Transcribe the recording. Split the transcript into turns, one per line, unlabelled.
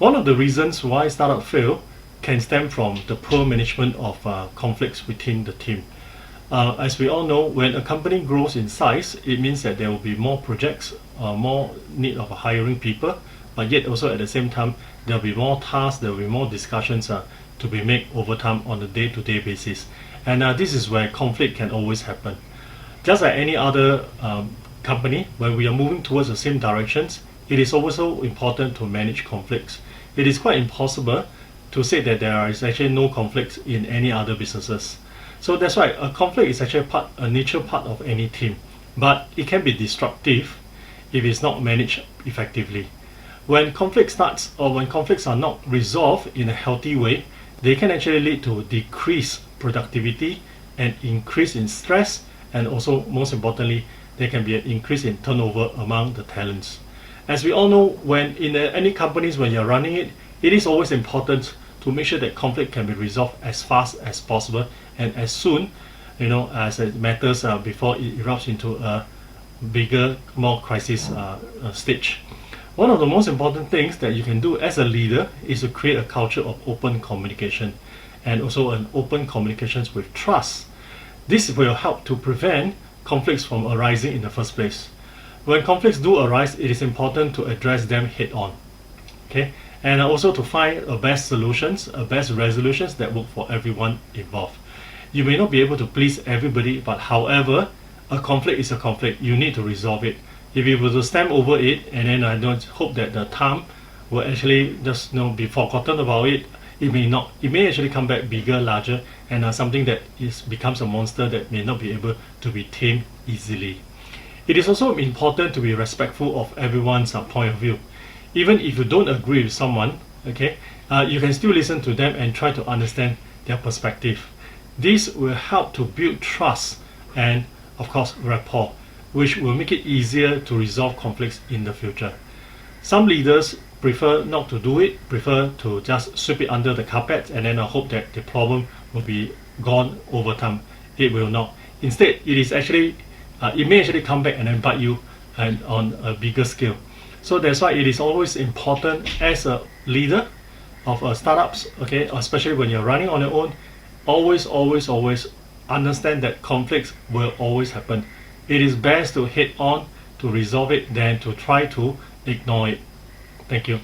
One of the reasons why startups fail can stem from the poor management of conflicts within the team. As we all know, when a company grows in size, it means that there will be more projects, more need of hiring people, but yet also at the same time, there will be more tasks, there will be more discussions to be made over time on a day-to-day basis. And this is where conflict can always happen. Just like any other company, when we are moving towards the same directions, it is also important to manage conflicts. It is quite impossible to say that there is actually no conflicts in any other businesses. So that's why a conflict is actually a natural part of any team, but it can be destructive if it's not managed effectively. When conflict starts, or when conflicts are not resolved in a healthy way, they can actually lead to decreased productivity and increase in stress, and also most importantly, there can be an increase in turnover among the talents. As we all know, when in any companies, when you're running it, it is always important to make sure that conflict can be resolved as fast as possible and as soon, as it matters before it erupts into a bigger, more crisis stage. One of the most important things that you can do as a leader is to create a culture of open communication, and also an open communications with trust. This will help to prevent conflicts from arising in the first place. When conflicts do arise, it is important to address them head on. Okay? And also to find best solutions, best resolutions that work for everyone involved. You may not be able to please everybody, but however, a conflict is a conflict. You need to resolve it. If you were to stamp over it, and then I don't hope that the time will actually just be forgotten about it, it may not. It may actually come back bigger, larger, and something that becomes a monster that may not be able to be tamed easily. It is also important to be respectful of everyone's point of view. Even if you don't agree with someone, okay, you can still listen to them and try to understand their perspective. This will help to build trust and, of course, rapport, which will make it easier to resolve conflicts in the future. Some leaders prefer not to do it, prefer to just sweep it under the carpet and then hope that the problem will be gone over time. It will not. Instead, it may actually come back and then bite you on a bigger scale. So that's why it is always important as a leader of startups, okay, especially when you're running on your own, always understand that conflicts will always happen. It is best to head on to resolve it than to try to ignore it. Thank you.